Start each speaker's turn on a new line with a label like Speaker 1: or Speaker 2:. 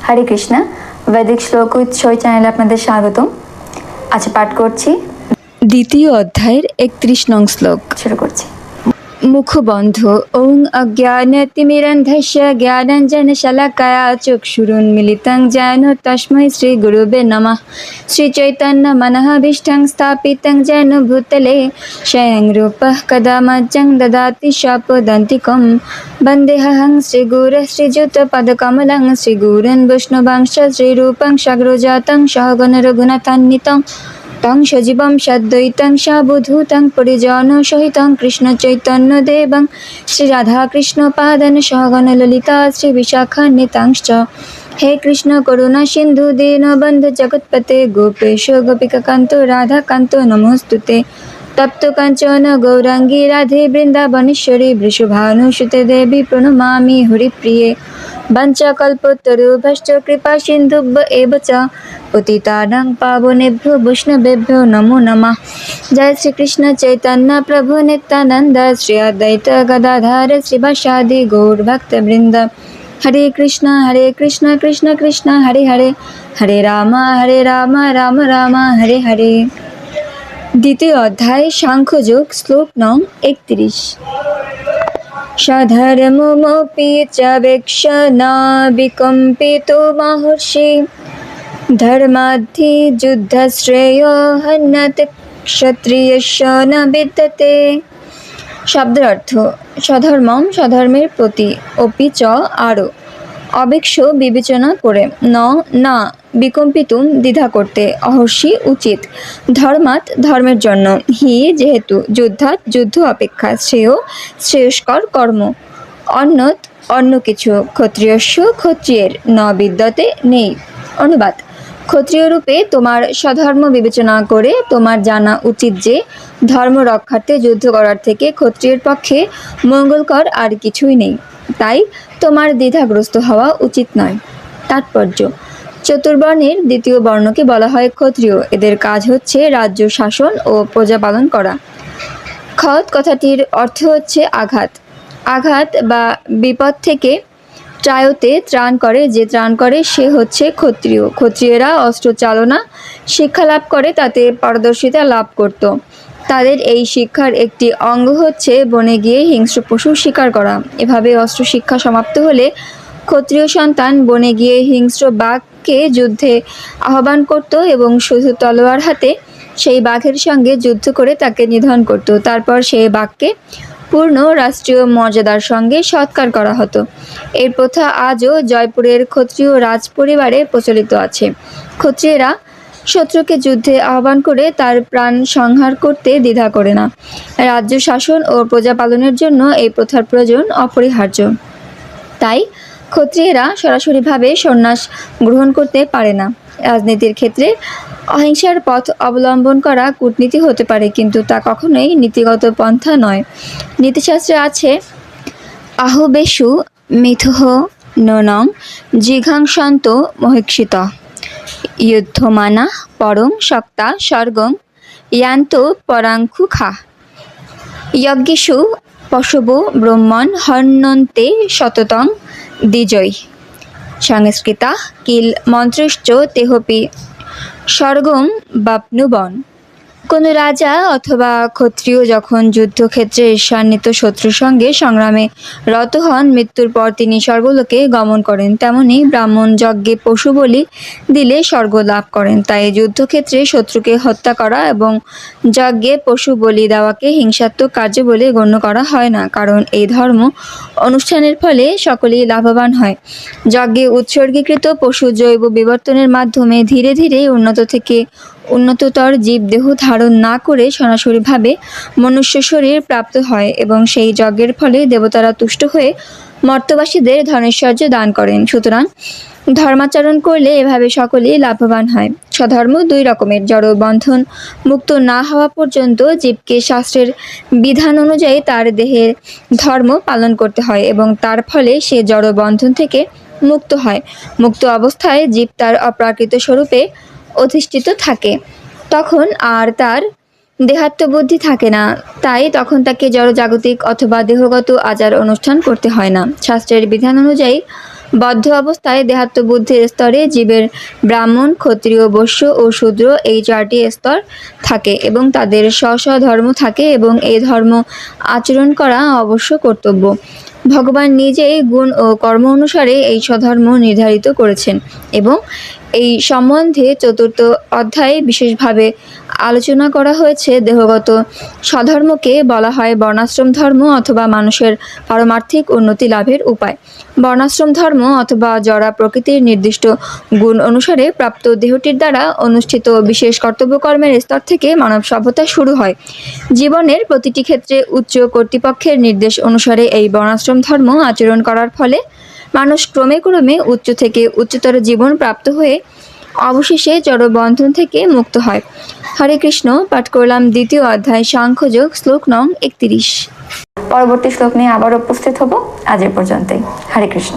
Speaker 1: হরে কৃষ্ণ বৈদিক শ্লোক উইথ সই চ্যানেলে আপনাদের স্বাগতম। আচ্ছা, পাঠ করছি
Speaker 2: দ্বিতীয় অধ্যায়ের 31 নং শ্লোক।
Speaker 1: শুরু করছি।
Speaker 2: মুখবন্ধ ওং অজ্ঞানতিমিরন্ধস্য জ্ঞানাঞ্জনশলাকয়া চক্ষুরুন্মিলিतं যেন তস্मै শ্রীগুরুবে নমঃ। শ্রীচৈতন্যমনঃভীষ্টং স্থাপিतं যেন ভূতলে স্বয়ং রূপः কদা মহ্যং দদাতি স্বপদান্তিকं। বন্দেহং শ্রীগুরুः শ্রীযুতপদকমलं শ্রীগুরুन् বৈষ্ণবাংশ শ্রীরূপং সাগ্রজাतं সহগণ রঘুনাথান্বিतं তং সজীবং সদ্বৈতং সাবধূতং পরিজন সহিতং কৃষ্ণ চৈতন্য দেবং শ্রী রাধা কৃষ্ণ পাদন সহগণ ললিতা শ্রী বিশাখান্বিতাংশ্চ। হে কৃষ্ণ করুণা সিন্ধু দীনবন্ধু জগৎপতে গোপেশ গোপিকাকান্ত রাধাকান্ত নমস্তুতে। তপ্ত কাঞ্চন গৌরাঙ্গী রাধে বৃন্দাবনেশ্বরী বৃষভানুসুতে দেবী প্রণমামি হরিপ্রিয়ে। বঞ্চকল্পতরুভ্যশ্চ কৃপা সিন্ধুভ্য এব চ পতিতানাং পাবনেভ্যো বৈষ্ণবেভ্যো নমো নমঃ। জয় শ্রীকৃষ্ণ চৈতন্য প্রভু নিত্যানন্দ শ্রী অদ্বৈত গদাধর শ্রীবাসাদি গৌর ভক্তবৃন্দ। হরে কৃষ্ণ কৃষ্ণ কৃষ্ণ হরে হরে, হরে রাম রাম রাম হরে হরে। দ্বিতীয় অধ্যায় সাংখ্যযোগ, শ্লোক নং 31। স্বধর্মমপি চ বেক্ষণা বিকম্পিতো মহর্ষি ধর্মাদ্ধি যুদ্ধশ্রেয়ো হন্যতে ক্ষত্রিয়স্য ন বিদ্যতে। শব্দের অর্থ: স্বধর্মম স্বধর্মের প্রতি, অপি চ আরও, অবেক্ষ বিবেচনা করে, ন না বিকম্পিতুম দ্বিধা করতে, অহর্ষি উচিত, ধর্মাৎ ধর্মের জন্য, হি যেহেতু, যুদ্ধাৎ যুদ্ধ অপেক্ষা, শ্রেয় শ্রেয়স্কর কর্ম, অন্যত অন্য কিছু, ক্ষত্রিয়স্য ক্ষত্রিয়ের, ন বিদ্যতে নেই। অনুবাদ: ক্ষত্রিয় রূপে তোমার স্বধর্ম বিবেচনা করে তোমার জানা উচিত যে ধর্ম রক্ষার্থে যুদ্ধ করার থেকে ক্ষত্রিয়ের পক্ষে মঙ্গলকর আর কিছুই নেই। তাই তোমার দ্বিধাগ্রস্ত হওয়া উচিত নয়। তাৎপর্য: চতুর্বর্ণের দ্বিতীয় বর্ণকে বলা হয় ক্ষত্রিয়। এদের কাজ হচ্ছে রাজ্য শাসন ও প্রজা পালন করা। খৎ কথাটির অর্থ হচ্ছে আঘাত। আঘাত বা বিপদ থেকে ত্রায়তে ত্রাণ করে, যে ত্রাণ করে সে হচ্ছে ক্ষত্রিয়। ক্ষত্রিয়েরা অস্ত্র চালনা শিক্ষা লাভ করে তাতে পারদর্শিতা লাভ করত। তাদের এই শিক্ষার একটি অঙ্গ হচ্ছে বনে গিয়ে হিংস্র পশু শিকার করা। এভাবে অস্ত্র শিক্ষা সমাপ্ত হলে ক্ষত্রিয় সন্তান বনে গিয়ে হিংস্র বাঘকে যুদ্ধে আহ্বান করত এবং শুধু তলোয়ার হাতে সেই বাঘের সঙ্গে যুদ্ধ করে তাকে নিধন করত। তারপর সেই বাঘকে পূর্ণ রাষ্ট্রীয় মর্যাদার সঙ্গে সৎকার করা হতো। এই প্রথা আজও জয়পুরের ক্ষত্রিয় রাজ পরিবারে প্রচলিত আছে। ক্ষত্রিয়েরা শত্রুকে যুদ্ধে আহ্বান করে তার প্রাণ সংহার করতে দ্বিধা করে না। রাজ্য শাসন ও প্রজা পালনের জন্য এই প্রথার প্রয়োজন অপরিহার্য। তাই ক্ষত্রিয়েরা সরাসরিভাবে সন্ন্যাস গ্রহণ করতে পারে না। রাজনীতির ক্ষেত্রে অহিংসার পথ অবলম্বন করা কূটনীতি হতে পারে, কিন্তু তা কখনোই নীতিগত পন্থা নয়। নীতিশাস্ত্রে আছে, আহুবেষু মিথুঃ ননং জিঘাংসন্ত মহীক্ষিত যুদ্ধমানা পরং শক্তা স্বর্গং ইয়ান্ত পরাঙ্কুখা যজ্ঞেষু পশবো ব্রহ্মণ হন্যন্তে সততং দ্বিজৈ। সংস্কৃতা কিল মন্ত্রশ্চ তেহপি স্বর্গং বাপ্নুবন। কোনো রাজা অথবা ক্ষত্রিয় যখন যুদ্ধক্ষেত্রে ঈর্ষান্বিত শত্রুর সঙ্গে সংগ্রামে রত হন, মৃত্যুর পর তিনি স্বর্গলোকে গমন করেন। তেমনি ব্রাহ্মণ যজ্ঞে পশু বলি দিলে স্বর্গ লাভ করেন। তাই যুদ্ধক্ষেত্রে শত্রুকে হত্যা করা এবং যজ্ঞে পশু বলি দেওয়াকে হিংসাত্মক কার্য বলে গণ্য করা হয় না, কারণ এই ধর্ম অনুষ্ঠানের ফলে সকলেই লাভবান হয়। যজ্ঞে উৎসর্গীকৃত পশু জৈব বিবর্তনের মাধ্যমে ধীরে ধীরে উন্নত থেকে উন্নততর জীবদেহ ধারণ না করে সরাসরিভাবে মনুষ্য শরীর প্রাপ্ত হয় এবং সেই যজ্ঞের ফলে দেবতারা তুষ্ট হয়ে মর্ত্যবাসীদের ধনেশ্বর্য দান করেন। সুতরাং ধর্মাচরণ করলে এভাবে সকলেই লাভবান হয়। স্বধর্ম দুই রকমের। জড় বন্ধন মুক্ত না হওয়া পর্যন্ত জীবকে শাস্ত্রের বিধান অনুযায়ী তার দেহের ধর্ম পালন করতে হয় এবং তার ফলে সে জড় বন্ধন থেকে মুক্ত হয়। মুক্ত অবস্থায় জীব তার অপ্রাকৃত স্বরূপে অধিষ্ঠিত থাকে। তখন আর তার দেহাত্মবুদ্ধি থাকে না, তাই তখন তাকে জড়জাগতিক অথবা দেহগত আচার অনুষ্ঠান করতে হয় না। শাস্ত্রের বিধান অনুযায়ী বদ্ধ অবস্থায় দেহাত্মবুদ্ধির স্তরে জীবের ব্রাহ্মণ, ক্ষত্রিয়, বৈশ্য ও শূদ্র এই 4টি স্তর থাকে এবং তাদের স্ব স্ব ধর্ম থাকে এবং এই ধর্ম আচরণ করা অবশ্য কর্তব্য। ভগবান নিজেই গুণ ও কর্ম অনুসারে এই স্বধর্ম নির্ধারিত করেছেন এবং এই সম্বন্ধে 4th অধ্যায়ে বিশেষভাবে আলোচনা করা হয়েছে। দেহগত স্বধর্মকে বলা হয় বর্ণাশ্রম ধর্ম অথবা মানুষের পারমার্থিক উন্নতি লাভের উপায়। বর্ণাশ্রম ধর্ম অথবা জড়া প্রকৃতির নির্দিষ্ট গুণ অনুসারে প্রাপ্ত দেহটির দ্বারা অনুষ্ঠিত বিশেষ কর্তব্যকর্মের স্তর থেকে মানব সভ্যতা শুরু হয়। জীবনের প্রতিটি ক্ষেত্রে উচ্চ কর্তৃপক্ষের নির্দেশ অনুসারে এই বর্ণাশ্রম ধর্ম আচরণ করার ফলে মানুষ ক্রমে ক্রমে উচ্চ থেকে উচ্চতর জীবন প্রাপ্ত হয়ে অবশেষে জড়বন্ধন থেকে মুক্ত হয়। হরে কৃষ্ণ। পাঠ করলাম 2য় অধ্যায় সাংখ্যযোগ, শ্লোক নং 31।
Speaker 1: পরবর্তী শ্লোক নিয়ে আবার উপস্থিত হব। আজ এ পর্যন্তই। হরে কৃষ্ণ।